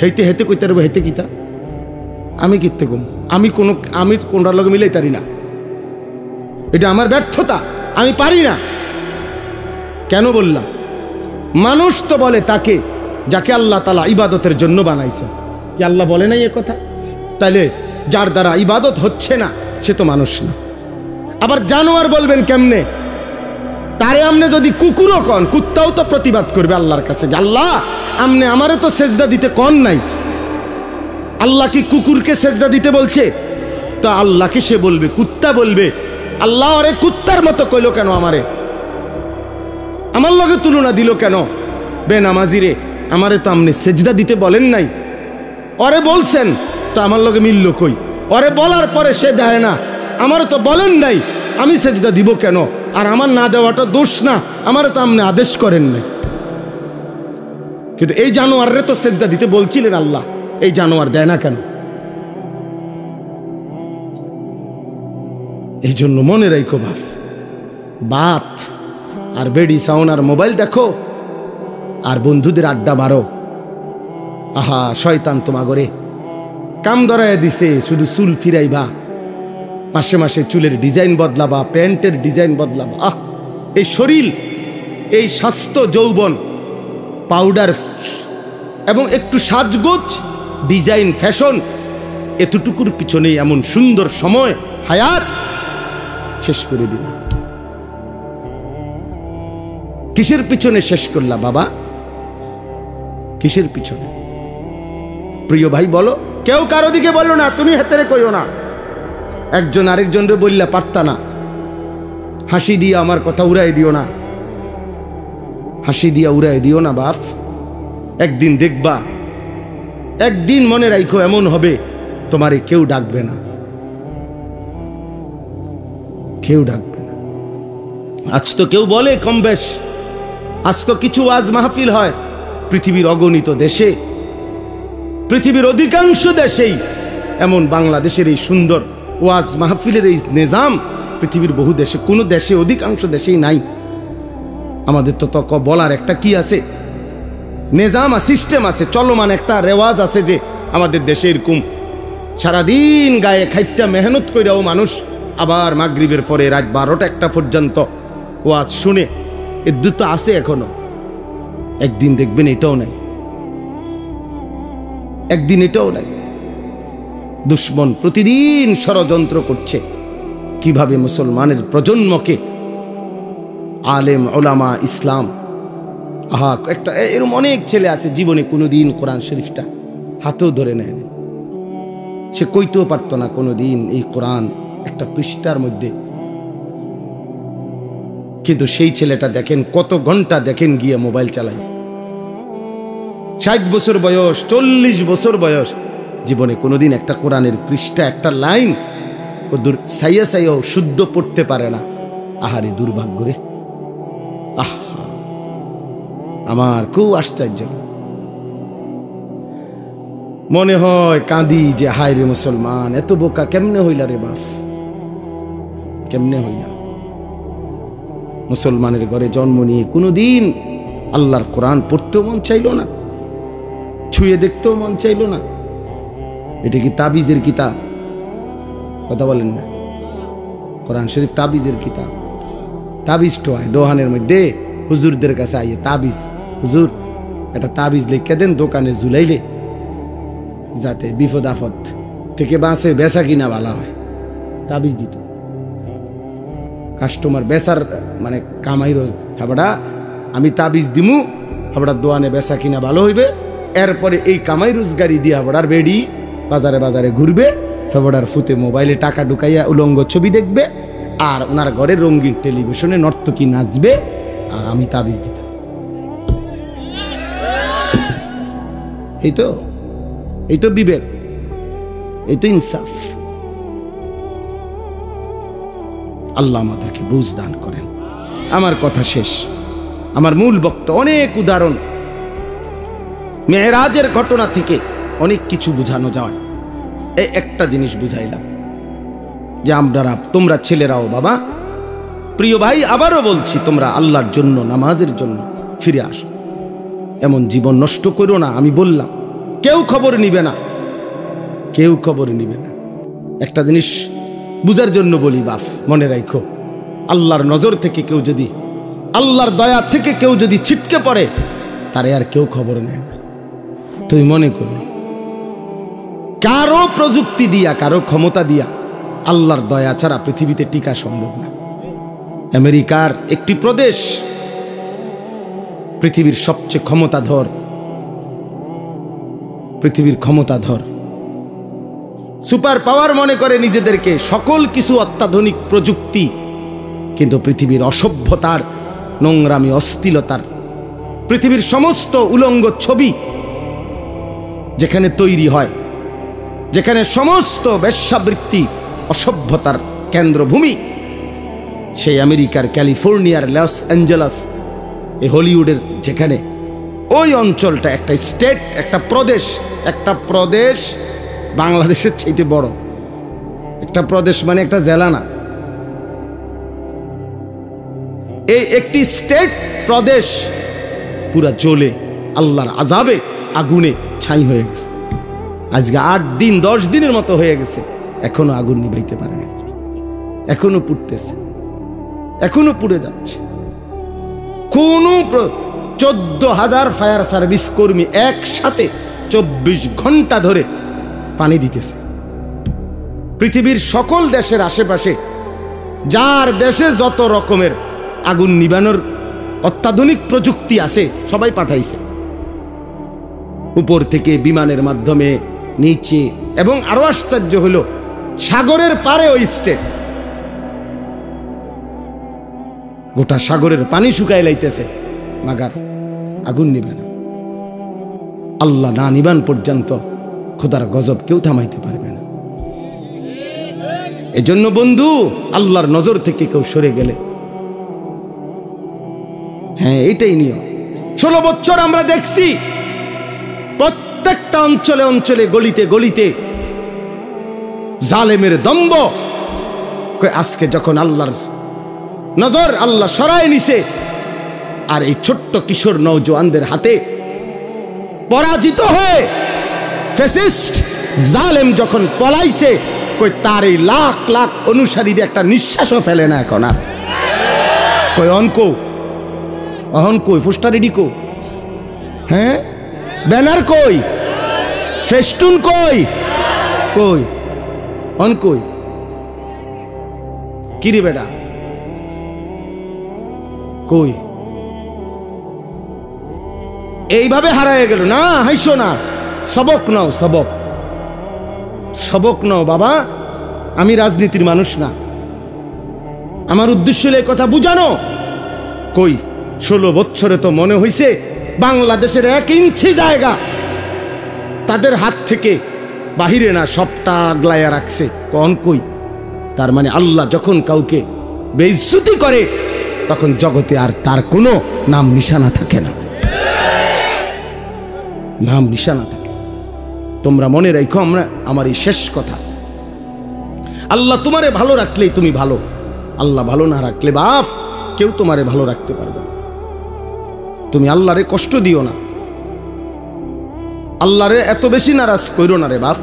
হেতে হেতে কইতে পারবো, হেতে কিতা, আমি কিতে কম, আমি কোনটার লগে মিলাই পারি না, এটা আমার ব্যর্থতা, আমি পারি না। কেন বললাম? মানুষ তো বলে তাকে যাকে আল্লাহ তাআলা ইবাদতের জন্য বানাইছে। কি আল্লাহ বলে নাই এ কথা? তাইলে যার দ্বারা ইবাদত হচ্ছে না সে তো মানুষ না। আবার জানোয়ার বলবেন কেমনে? তারে আমনে যদি কুকুরও কন, কুত্তাও তো প্রতিবাদ করবে আল্লাহর কাছে যে আল্লাহ আমনে আমারে তো সেজদা দিতে কন নাই। আল্লাহ কি কুকুরকে সেজদা দিতে বলছে? তো আল্লাহকে সে বলবে, কুত্তা বলবে আল্লাহ আরে কুত্তার মতো কইলো কেন, আমারে আমার লগে তুলনা দিল কেন? বেনামাজি রে, আমারে তো আমনে সেজদা দিতে বলেন নাই, ওরে বলছেন তো আমার লগে মিলল কই? ওরে বলার পরে সে দেয় না, আমারে তো বলেন নাই, আমি সেজদা দিব কেন? আর আমার না দেওয়াটা দোষ না, আমারে তো আমনে আদেশ করেন নাই। কিন্তু এই জানোয়াররে তো সেজদা দিতে বলছিলেন আল্লাহ, এই জানোয়ার দেয় না কেন? এই জন্য মনে রাখো বাপ, বাত আর বেডি সাউন্ড আর মোবাইল দেখো আর বন্ধুদের আড্ডা মারো, আহা শয়তান তোমাগরে কাম ধরায় দিছে, শুধু চুল ফিরাইবা, মাসে মাসে চুলের ডিজাইন বদলাবা, প্যান্টের ডিজাইন বদলাবা। এই শরীর, এই স্বাস্থ্য, যৌবন, পাউডার এবং একটু সাজগোজ, ডিজাইন, ফ্যাশন, এতটুকুর পিছনে এমন সুন্দর সময় হায়াত শেষ করে দিলাম। কিসের পিছনে শেষ করলা বাবা? কিসের পিছনে? প্রিয় ভাই বলো। কেউ কারো দিকে বলো না, তুমি হাতেরে কইও না। একজন আরেকজনরে বললা পারতা না। হাসি দিয়ে আমার কথা উড়াই দিও না, হাসি দিয়া উড়াই দিও না বাপ। একদিন দেখবা, একদিন মনে রাখো এমন হবে তোমারে কেউ ডাকবে না, কেউ ডাকবে না। আজ তো কেউ বলে কম বেশ, আজ তো কিছু ওয়াজ মাহফিল হয় পৃথিবীর অগণিত দেশে, পৃথিবীর অধিকাংশ দেশেই এমন বাংলাদেশের এই সুন্দর ওয়াজ মাহফিলের এই নিজাম পৃথিবীর বহু দেশে, কোনো দেশে, অধিকাংশ দেশেই নাই। আমাদের তো তক বলার একটা কি আছে, নিজাম, সিস্টেম আছে, চলমান একটা রেওয়াজ আছে যে আমাদের দেশে এরকম সারাদিন গায়ে খাইটা মেহনত কইরাও মানুষ আবার মাগরিবের পরে রাত 12টা-1টা পর্যন্ত ওয়াজ শুনে। এর দুটো আছে এখনো। একদিন দেখবেন এটাও নাই, একদিন এটাও নাই। দুশ্মন প্রতিদিন ষড়যন্ত্র করছে কিভাবে মুসলমানের প্রজন্মকে, আলেম, ওলামা, ইসলাম, একটা এরকম অনেক ছেলে আছে জীবনে কোনোদিন কোরআন শরীফটা হাতেও ধরে নেয়, সে কইতেও পারতো না কোনোদিন এই কোরআন একটা পৃষ্ঠার মধ্যে। কিন্তু সেই ছেলেটা দেখেন কত ঘন্টা দেখেন গিয়ে মোবাইল চালাইছে। 60 বছর বয়স, 40 বছর বয়স, জীবনে কোনোদিন একটা কোরআনের পৃষ্ঠা, একটা লাইন সাইয়া সাইয়াও শুদ্ধ পড়তে পারে না। আহারে দুর্ভাগ্য রে। আমার খুব আশ্চর্য মনে হয়, কাঁদি যে হায় রে মুসলমান, এত বোকা কেমনে হইলা রে বাপ, কেমনে হইলা? মুসলমানের ঘরে জন্ম নিয়ে কোনোদিন আল্লাহর কোরআন পড়তেও মন চাইল না, ছুঁয়ে দেখতেও মন চাইল না। এটা কি তাবিজের কিতাব? কথা বলেন না। কোরআন শরীফ তাবিজের কিতাব। তাবিজ তো হয় দোহানের মধ্যে, হুজুরদের কাছে আইয়ে তাবিজ, হুজুর একটা তাবিজ লিখে দেন দোকানে ঝুলাইলে যাতে বিপদ আপদ থেকে বাঁচে, বেচা কিনা ভালো হয়। তাবিজ দিত কাস্টমার, বেচার মানে কামাইরও হাবড়া, আমি তাবিজ দিমু হাবড়া দোয়ানে বেচা কিনা ভালো হইবে। এরপরে এই কামাই রোজগারি দিয়ে হাবড়ার বেড়ি বাজারে বাজারে ঘুরবে, হাবড়ার ফুতে মোবাইলে টাকা ঢুকাইয়া উলঙ্গ ছবি দেখবে, আর ওনার ঘরে রঙিন টেলিভিশনে নর্তকী নাচবে, আর আমি তাবিজ দিতাম। এই তো বিবেক, এই তো ইনসাফ। আল্লাহ আমাদেরকে বুঝ দান করেন। আমার কথা শেষ, আমার মূল বক্তব্য। অনেক উদাহরণ মেরাজের ঘটনা থেকে অনেক কিছু বোঝানো যায়। এই একটা জিনিস বুঝাইলাম যে তোমরা ছেলেরাও বাবা, প্রিয় ভাই, আবারও বলছি, তোমরা আল্লাহর জন্য, নামাজের জন্য ফিরে আসো। এমন জীবন নষ্ট করো না। আমি বললাম কেউ খবর নিবে না, কেউ খবর নিবে না। একটা জিনিস বুঝার জন্য বলি বাপ, মনে রাখো, আল্লাহর নজর থেকে কেউ যদি, আল্লাহর দয়া থেকে কেউ যদি ছিটকে পড়ে, তারে আর কেউ খবর নেয় না। তুই মনে করো, কারো প্রযুক্তি দিয়া, কারো ক্ষমতা দিয়া আল্লাহর দয়া ছাড়া পৃথিবীতে টিকা সম্ভব না। আমেরিকার একটি প্রদেশ পৃথিবীর সবচেয়ে ক্ষমতাধর, পৃথিবীর ক্ষমতাধর সুপার পাওয়ার মনে করে নিজেদেরকে, সকল কিছু অত্যাধুনিক প্রযুক্তি, কিন্তু পৃথিবীর অসভ্যতার, নোংরামি, অশ্লীলতার, পৃথিবীর সমস্ত উলঙ্গ ছবি যেখানে তৈরি হয়, যেখানে সমস্ত বেশ্যাবৃত্তি, অসভ্যতার কেন্দ্রভূমি, সেই আমেরিকার ক্যালিফোর্নিয়ার লস অ্যাঞ্জেলাস, এই হলিউডের যেখানে, ওই অঞ্চলটা একটা স্টেট, একটা প্রদেশ বাংলাদেশের চাইতে বড়। একটা প্রদেশ মানে একটা জেলা না, এই একটি স্টেট, প্রদেশ পুরা জ্বলে আল্লাহর আযাবে, আগুনে ছাই হয়ে গেছে। আজকে 8 দিন 10 দিনের মতো হয়ে গেছে, এখনো আগুন নিভাইতে পারেনি। এখনো পুড়তেছে, এখনো পুড়ে যাচ্ছে। কোন 14,000 ফায়ার সার্ভিস কর্মী একসাথে 24 ঘন্টা ধরে পানি দিতেছে। পৃথিবীর সকল দেশের আশেপাশে যার দেশে যত রকমের আগুন নিবানোর অত্যাধুনিক প্রযুক্তি আছে সবাই পাঠাইছে, উপর থেকে বিমানের মাধ্যমে, নিচে, এবং আরো আশ্চর্য হলো সাগরের পারে ওই স্টেট, গোটা সাগরের পানি শুকায় লাইতেছে, মাগার আগুন নিবে না। আল্লাহ না নিবান পর্যন্ত খোদার গজব কেউ থামাইতে পারবে না। এজন্য বন্ধু, আল্লাহর নজর থেকে কেউ সরে গেলে, হ্যাঁ এটাই নিয়ম। 16 বছর আমরা দেখছি প্রত্যেকটা অঞ্চলে অঞ্চলে, গলিতে গলিতে জালেমের দম্ভ। আজকে যখন আল্লাহর নজর আল্লাহ সরায় নিছে, আর এই ছোট্ট কিশোর নওজোয়ানদের হাতে পরাজিত হয়ে ফ্যাসিস্ট জালেম যখন পলাইছে, কই তার এই লাখ লাখ অনুসারীদের একটা নিঃশ্বাসও ফেলে না এখন আর। কই অহন কই পোস্টার রেডি কো, হ্যাঁ ব্যানার কই, ফেস্টুন কই, কই অন কই, কিরে বেটা কই? এইভাবে হারায় গেল না। হাইসো না, সবক নাও, সবক নাও বাবা। আমি রাজনীতির মানুষ না, আমার উদ্দেশ্য হলো এই কথা বুঝানো। কই 16 বছরে তো মনে হইছে বাংলাদেশের 1 ইঞ্চি জায়গা তাদের হাত থেকে বাহিরে না, সবটা আগলাইয়া রাখছে। কোন কই? তার মানে আল্লাহ যখন কাউকে বেইজ্জতি করে তখন জগতে আর তার কোনো নাম নিশানা থাকে না, নাম নিশানা থাকে। তোমরা মনে রাখো, আমার এই শেষ কথা, আল্লাহ তোমারে ভালো রাখলেই তুমি ভালো, আল্লাহ ভালো না রাখলে বাপ কেউ তোমারে ভালো রাখতে পারবে না। তুমি আল্লাহরে কষ্ট দিও না, আল্লাহরে এত বেশি নারাজ কইরো না রে বাপ।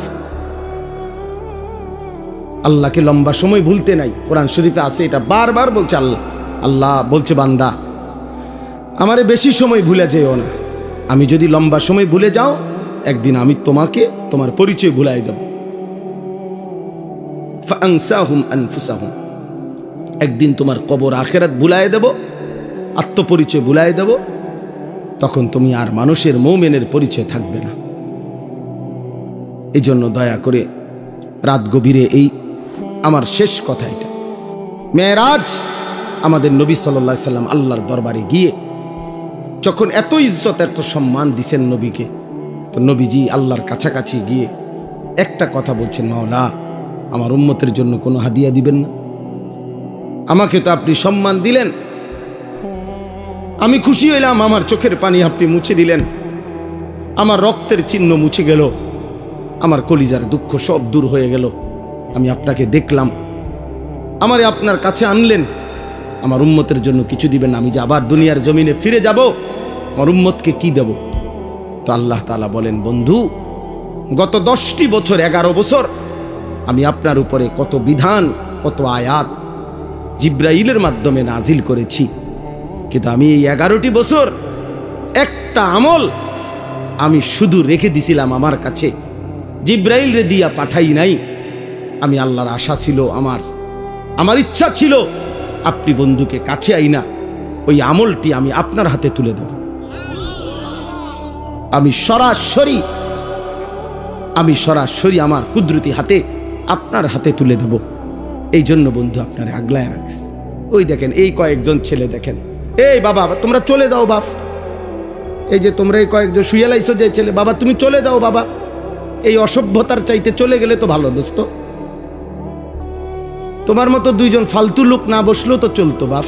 আল্লাহকে লম্বা সময় ভুলতে নাই, কোরআন শরীফে আছে, এটা বারবার বলছে আল্লাহ। আল্লাহ বলছে বান্দা আমারে বেশি সময় ভুলে যেও না, আমি যদি লম্বা সময় ভুলে যাও একদিন আমি তোমাকে তোমার পরিচয় ভুলাই দেব। ফাআনসাহুম আনফুসাহুম, একদিন তোমার কবর আখিরাত ভুলাই দেব, আত্মপরিচয় ভুলাই দেব, তখন তুমি আর মানুষের মুমিনের পরিচয় থাকবে না। এই জন্য দয়া করে রাত গভীরে এই আমার শেষ কথা, এটা মেরাজ, আমাদের নবী সাল্লাল্লাহু আলাইহি সাল্লাম আল্লাহর দরবারে গিয়ে যখন এত ইজ্জত এত সম্মান দিছেন নবীকে, তো নবীজি আল্লাহর কাছাকাছি গিয়ে একটা কথা বলছেন, মাওলা আমার উম্মতের জন্য কোনো হাদিয়া দিবেন না? আমাকে তো আপনি সম্মান দিলেন, আমি খুশি হইলাম, আমার চোখের পানি আপনি মুছে দিলেন, আমার রক্তের চিহ্ন মুছে গেল, আমার কলিজার দুঃখ সব দূর হয়ে গেল, আমি আপনাকে দেখলাম, আমারে আপনার কাছে আনলেন, আমার উম্মতের জন্য কিছু দিবেন না? আমি যে আবার দুনিয়ার জমিনে ফিরে যাব, আমার উম্মতকে কি দেব? তো আল্লাহ তাআলা বলেন, বন্ধু গত 10টি বছর 11 বছর আমি আপনার উপরে কত বিধান, কত আয়াত জিব্রাইলের মাধ্যমে নাজিল করেছি, কিন্তু আমি এই 11টি বছর একটা আমল আমি শুধু রেখে দিছিলাম আমার কাছে, জিব্রাইল রে দিয়া পাঠাই নাই। আমি আল্লাহর আশা ছিল, আমার ইচ্ছা ছিল আপনি বন্ধুকে কাছে আইনা ওই আমলটি আমি আপনার হাতে তুলে দেব, আমি সরাসরি আমার কুদরতি হাতে আপনার হাতে তুলে দেব। এই জন্য বন্ধু আপনারে আগলায় রাখস। ওই দেখেন এই কয়েকজন ছেলে, দেখেন এই বাবা তোমরা চলে যাও বাপ, এই যে তোমরা এই কয়েকজন শুয়ে লাইছো যে ছেলে, বাবা তুমি চলে যাও বাবা, এই অসভ্যতার চাইতে চলে গেলে তো ভালো দোস্ত। তোমার মতো 2 জন ফালতু লোক না বসলেও তো চলতো বাপ।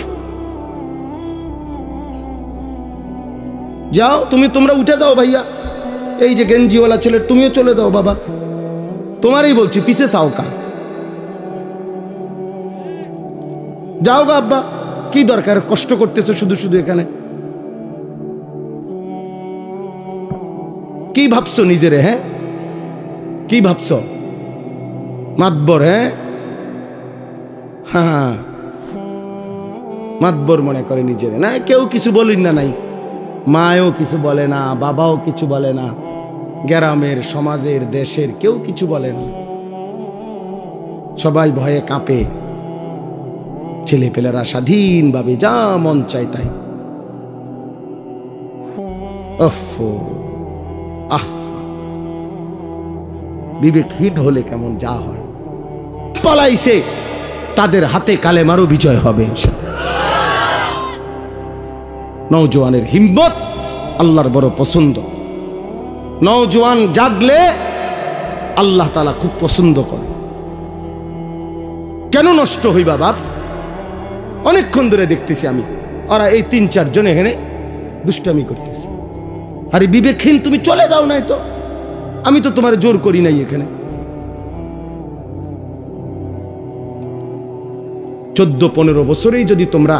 যাও তোমরা উঠে যাও ভাইয়া, এই যে গেঞ্জিওয়ালা ছেলে তুমিও চলে যাও বাবা, তোমারই বলছি, পিছে চাও কা, যাও গা আব্বা, কি দরকার কষ্ট করতেছো শুধু শুধু এখানে? কি ভাবছো নিজেরে? হ্যাঁ কি ভাবছো? মাতবর, হ্যাঁ হ্যাঁ, মাতবর মনে করে নিজের, না কেউ কিছু বলেন না, নাই মায়ও কিছু বলে না, বাবাও কিছু বলে না, গ্রামের সমাজের দেশের কেউ কিছু বলে না, সবাই ভয়ে কাঁপে। ছেলেপেলেরা স্বাধীনভাবে যা মন চায় তাই। বিবেকহীন হলে কেমন যা হয়। পালাইছে, তাদের হাতে কালেমারও বিজয় হবে। নওজোয়ানের হিম্মত আল্লাহর বড় পছন্দ। নওজোয়ান জাগলে আল্লাহ তাআলা খুব পছন্দ করে। কেন নষ্ট হইবা বাপ? অনেকক্ষণ ধরে দেখতেছি আমি, ওরা এই 3-4 জন এখানে দুষ্টামি করতেছে। আরে বিবেকহীন, তুমি চলে যাও নাই তো, আমি তো তোমার জোর করি নাই। এখানে 14-15 বছরেই যদি তোমরা,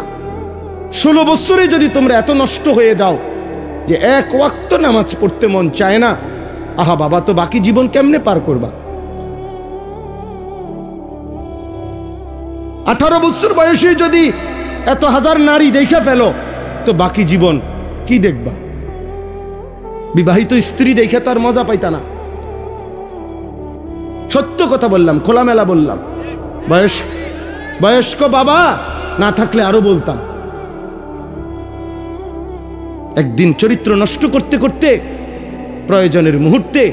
16 বছরে যদি তোমরা এত নষ্ট হয়ে যাও যে এক ওয়াক্ত নামাজ পড়তে মন চায় না, আহা বাবা, তো বাকি জীবন কেমনে পার করবা? 18 বছর বয়সে যদি এত হাজার নারী দেখে ফেলো, তো বাকি জীবন কি দেখবা? বিবাহিত স্ত্রী দেখে তো আর মজা পাইতা না। সত্য কথা বললাম, খোলামেলা বললাম। বয়স্ক বাবা না থাকলে আরো বলতাম। একদিন চরিত্র নষ্ট করতে করতে প্রয়োজনের মুহূর্তে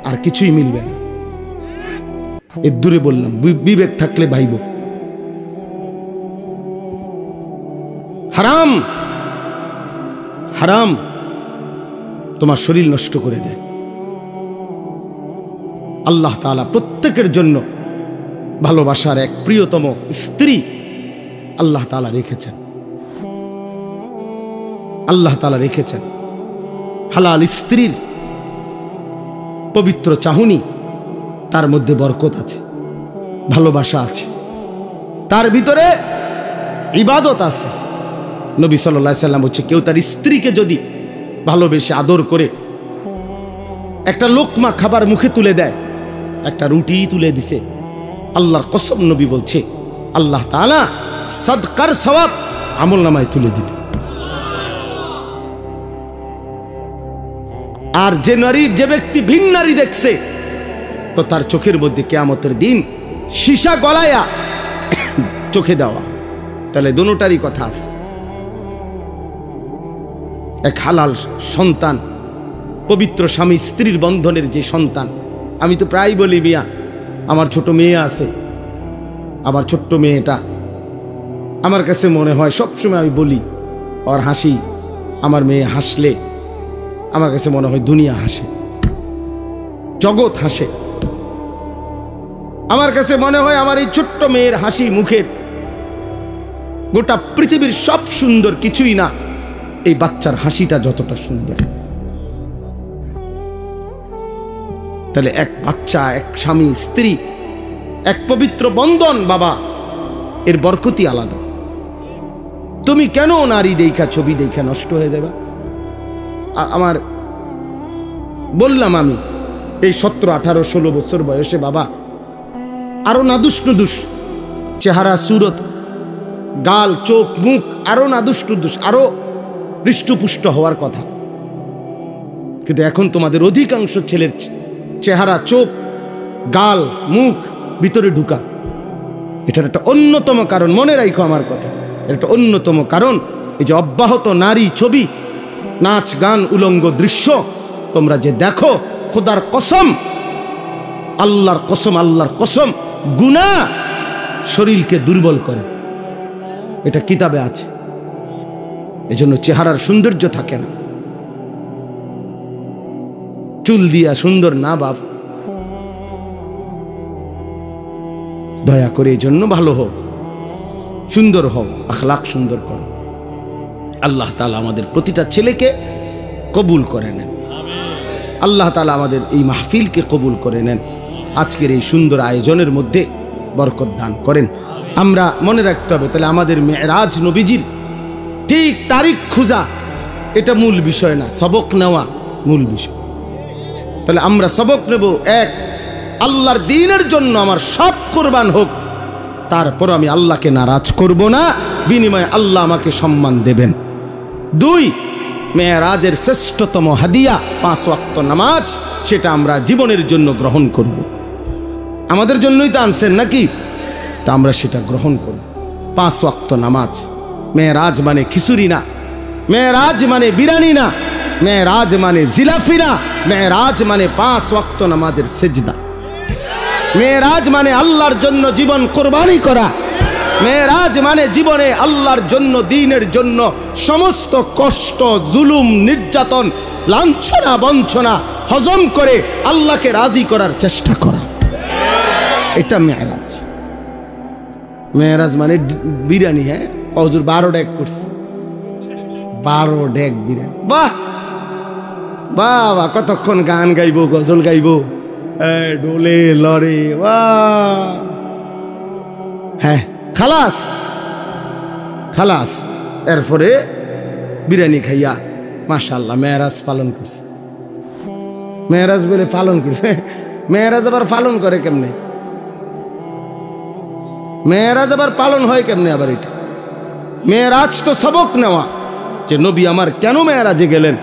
আর কিছুই মিলবে না। এর দূরে বললাম, বিবেক থাকলে ভাইব। হারাম, হারাম তোমার শরীর নষ্ট করে দেয়। আল্লাহ তাআলা প্রত্যেকের জন্য ভালোবাসার এক প্রিয়তম স্ত্রী আল্লাহ তাআলা রেখেছেন। আল্লাহ তাআলা রেখেছেন হালাল স্ত্রীর পবিত্র চাহনি, তার মধ্যে বরকত আছে, ভালোবাসা আছে, তার ভিতরে ইবাদত আছে। নবী সাল্লাল্লাহু আলাইহি সাল্লাম হচ্ছে, কেউ তার স্ত্রীকে যদি ভালোবেসে আদর করে একটা লোকমা খাবার মুখে তুলে দেয়, একটা রুটি তুলে দিছে, আল্লাহর কসম নবী বলছে আল্লাহ তাআলা সাদকার সওয়াব আমলনামায় তুলে দিবে। আর যে ব্যক্তি ভিন নারী দেখছে, তো তার চোখের মধ্যে কিয়ামতের দিন সীসা গলায়া চোখে দেওয়া। তাহলে দুটোটারই কথা আছে। এক হালাল সন্তান, পবিত্র স্বামী স্ত্রীর বন্ধনের যে সন্তান। আমি তো প্রায় বলি, মিয়া আমার ছোট মেয়ে আছে, আমার ছোট্ট মেয়েটা আমার কাছে মনে হয় সবসময়, আমি বলি ওর হাসি, আমার মেয়ে হাসলে আমার কাছে মনে হয় দুনিয়া হাসে, জগৎ হাসে। আমার কাছে মনে হয় আমার এই ছোট্ট মেয়ের হাসি মুখের গোটা পৃথিবীর সব সুন্দর কিছুই না, এই বাচ্চার হাসিটা যতটা সুন্দর। তাহলে এক বাচ্চা, এক স্বামী স্ত্রী, এক পবিত্র বন্ধন, বাবা, এর বরকতি আলাদা। তুমি কেন নারী দেখা, ছবি দেখা নষ্ট হয়ে যাবে? আমার বললাম, আমি এই 17, 18, 16 বছর বয়সে বাবা আরো নাদুস নুদুস চেহারা, সুরত, গাল, চোখ, মুখ আরো নাদুস নুদুস, আরো হৃষ্টপুষ্ট হওয়ার কথা। কিন্তু এখন তোমাদের অধিকাংশ ছেলের চেহারা, চোখ, গাল, মুখ ভিতরে ঢুকা। এটার একটা অন্যতম কারণ, মনে রাখো আমার কথা, একটা অন্যতম কারণ এই যে অব্যাহত নারী ছবি, নাচ, গান, উলঙ্গ দৃশ্য তোমরা যে দেখো, খোদার কসম, আল্লাহর কসম, আল্লাহর কসম, গুনাহ শরীরকে দুর্বল করে। এটা কিতাবে আছে। এজন্য চেহারার সৌন্দর্য থাকে না। চুল দিয়া সুন্দর না বাপ, দয়া করে এই জন্য ভালো হোক, সুন্দর হোক, আখলাক সুন্দর করো। আল্লাহ তাআলা আমাদের প্রতিটা ছেলেকে কবুল করে নেন। আল্লাহ তাআলা আমাদের এই মাহফিলকে কবুল করে নেন। আজকের এই সুন্দর আয়োজনের মধ্যে বরকত দান করেন। আমরা মনে রাখতে হবে, তাহলে আমাদের মেরাজ নবীজির ঠিক তারিখ খোঁজা এটা মূল বিষয় না, সবক নেওয়া মূল বিষয়। তাহলে আমরা সবক নেব, এক, আল্লাহর দ্বীনের জন্য আমার সব কোরবান হোক, তারপর আমি আল্লাহকে নারাজ করব না, বিনিময়ে আল্লাহ আমাকে সম্মান দেবেন। 2, মেরাজের শ্রেষ্ঠতম হাদিয়া 5 ওয়াক্ত নামাজ, সেটা আমরা জীবনের জন্য গ্রহণ করব। আমাদের জন্যই তো আনছেন নাকি, তা আমরা সেটা গ্রহণ করব। 5 ওয়াক্ত নামাজ। মেরাজ মানে খিচুড়ি না, মেরাজ মানে বিরানি না, মেরাজ মানে জিলাফি না, মেরাজ মানে 5 ওয়াক্ত নামাজের সেজদা। মেরাজ মানে আল্লাহর জন্য জীবন কোরবানি করা। মেরাজ মানে জীবনে আল্লাহর জন্য, দ্বীনের জন্য সমস্ত কষ্ট, জুলুম, নির্যাতন, লাঞ্ছনা, বঞ্চনা হজম করে আল্লাহকে রাজি করার চেষ্টা করা, এটা মেরাজ। মেরাজ মানে বিরিয়ানি। হ্যাঁ, হুজুর 12 ডেক করছে, 12 ডেক বিরিয়ানি। বাহ বাবা, কতক্ষণ গান গাইবো, গজল গাইবো, ডোলে লড়ে, বাহ। হ্যাঁ, খালাস খালাস। এরপরে বিরিয়ানি খাইয়া মাশাআল্লাহ মেরাজ পালন করছে। মেরাজ বলে পালন করছে, মেরাজ আবার পালন করে কেমনে? মেরাজ আবার পালন হয় কেমনে? আবার এটা মেরাজ তো সবক নেওয়া, যে নবী আমার কেন মেরাজে গেলেন,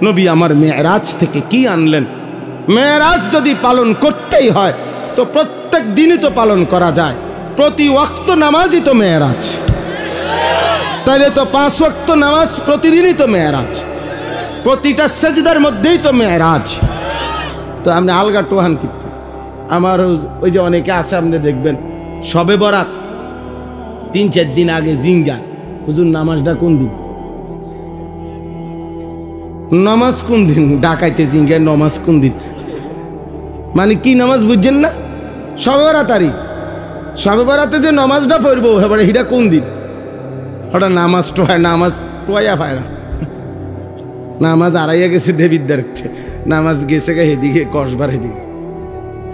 নবী আমার মেরাজ থেকে কি আনলেন। মেরাজ যদি পালন করতেই হয় তো প্রত্যেক দিনই তো পালন করা যায়, প্রতি ওয়াক্ত নামাজই তো মেরাজ। তাইলে তো 5 ওয়াক্ত নামাজ প্রতিদিনই তো মেরাজ, প্রতিটা সেজদার মধ্যেই তো মেরাজ। তো আপনি আলগা টোহান কিন্তু আমার ওই যে অনেকে আছে, আপনি দেখবেন সবে বরাত 3-4 দিন আগে জিঙ্গা, হুজুর নামাজটা কোন দিন, নামাজ কোন দিন, ডাকাইতে জিঙ্গায় নামাজ কোন দিন, মানে কি নামাজ বুঝছেন না? সবে বরাতারই, সবে বরাতে যে নামাজটা পড়বো এবারে হিটা কোন দিন, ওটা নামাজ টোহায়, নামাজ টোয়াইয়া পায় না, নামাজ আড়াইয়া গেছে দেবীর দাঁড়িয়ে, নামাজ গেছে গে হেদিকে কসবার হেদিকে,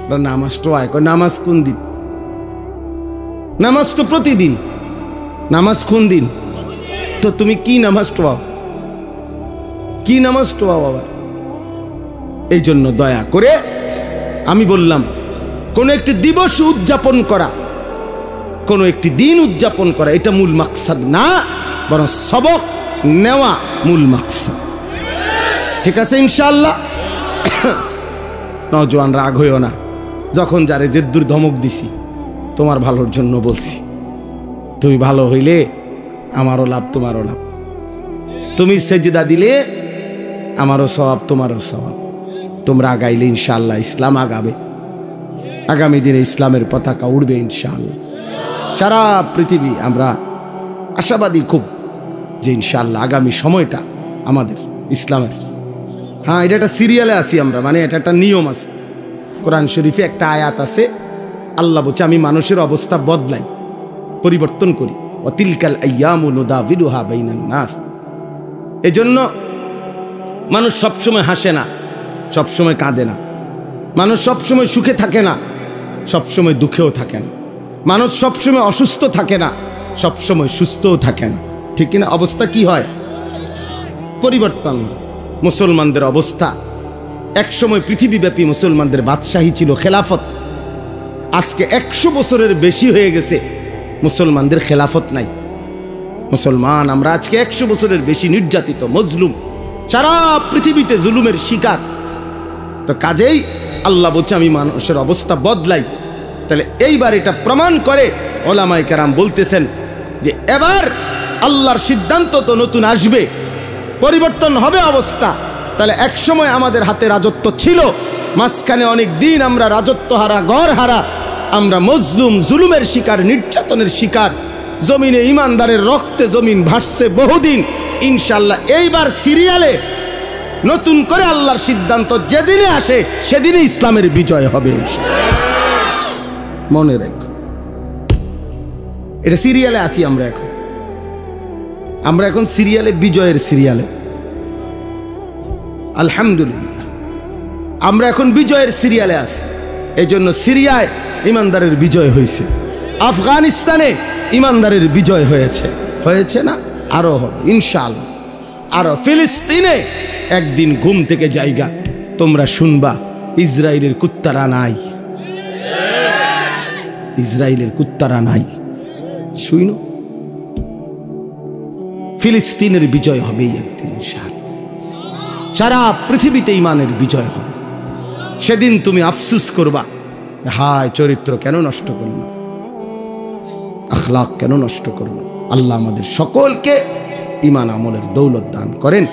ওটা নামাজ টোয়ায়। নামাজ কোন দিন? নামাজ তো প্রতিদিন, নামাজ কোন দিন? তো তুমি কি নামাজ টোয়াও, কি নামাজ টোয়াও আবার? এই জন্য দয়া করে আমি বললাম, কোন একটি দিবস উদযাপন করা, কোন একটি দিন উদযাপন করা, এটা মূল মাকসাদ না, বরং সবক নেওয়া মূল মাকসাদ। ঠিক আছে ইনশাআল্লাহ? নওজোয়ান রাগ হইও না, যখন যারে জেদ্দুর ধমক দিছি তোমার ভালোর জন্য বলছি, তুমি ভালো হইলে আমারও লাভ, তোমারও লাভ। তুমি সেজদা দিলে আমারও সওয়াব, তোমারও সওয়াব। তোমরা আগাইলে ইনশাআল্লাহ ইসলাম আগাবে, আগামী দিনে ইসলামের পতাকা উড়বে ইনশাআল্লাহ। সারা পৃথিবী আমরা আশাবাদী খুব, যে ইনশাআল্লাহ আগামী সময়টা আমাদের ইসলামের। হ্যাঁ, এটা একটা সিরিয়ালে আছি আমরা, মানে এটা একটা নিয়ম আছে। কোরআন শরীফে একটা আয়াত আছে, আল্লাহ বলছে আমি মানুষের অবস্থা বদলাই, পরিবর্তন করি। ওয়াতিলকাল আইয়ামু নুদাবিলুহা বাইনান নাস। এজন্য মানুষ সবসময় হাসে না, সবসময় কাঁদে না, মানুষ সবসময় সুখে থাকে না, সবসময় দুঃখেও থাকে না, মানুষ সবসময় অসুস্থ থাকে না, সবসময় সুস্থও থাকে না। ঠিক কিনা? অবস্থা কি হয়? পরিবর্তন। মুসলমানদের অবস্থা, একসময় পৃথিবীব্যাপী মুসলমানদের বাদশাহী ছিল, খেলাফত। আজকে 100 বছরের বেশি হয়ে গেছে মুসলমানদের খেলাফত নাই। মুসলমান আমরা আজকে 100 বছরের বেশি নির্যাতিত, মজলুম, সারা পৃথিবীতে জুলুমের শিকার। তো কাজেই আল্লাহ বলছে আমি মানুষের অবস্থা বদলাই। তাহলে এইবার এটা প্রমাণ করে ওলামায়ে কেরাম বলতেছেন যে এবার আল্লাহর সিদ্ধান্ত তো নতুন আসবে, পরিবর্তন হবে অবস্থা। তাহলে একসময় আমাদের হাতে রাজত্ব ছিল, মাঝখানে অনেক দিন আমরা রাজত্ব হারা, ঘর হারা, আমরা মজলুম, জুলুমের শিকার, নির্যাতনের শিকার, জমিনে ইমানদারের রক্তে জমিন ভাসছে বহুদিন। ইনশাআল্লাহ এইবার সিরিয়ালে নতুন করে আল্লাহর সিদ্ধান্ত যেদিনে আসে সেদিনই ইসলামের বিজয় হবে মনে রেখো। এটা সিরিয়ালে আসি আমরা এখন সিরিয়ালে, বিজয়ের সিরিয়ালে। আলহামদুলিল্লাহ আমরা এখন বিজয়ের সিরিয়ালে আছি। এই জন্য সিরিয়ায় ইমানদারের বিজয় হয়েছে, আফগানিস্তানে ইমানদারের বিজয় হয়েছে না? আরো হবে ইনশাআল্লাহ। আরো ফিলিস্তিনে একদিন ঘুম থেকে জায়গা তোমরা শুনবা ইসরায়েলের কুত্তারা নাই, ইসরায়েলের কুত্তারা নাই। শুইনো, ফিলিস্তিনের বিজয় হবেই একদিন ইনশাআল্লাহ। সারা পৃথিবীতে ইমানের বিজয় হবে। সেদিন তুমি আফসুস করবা, হায় চরিত্র কেন নষ্ট করলো, আখলাক কেন নষ্ট করলো। আল্লাহ আমাদের সকলকে ইমান আমলের দৌলত দান করেন।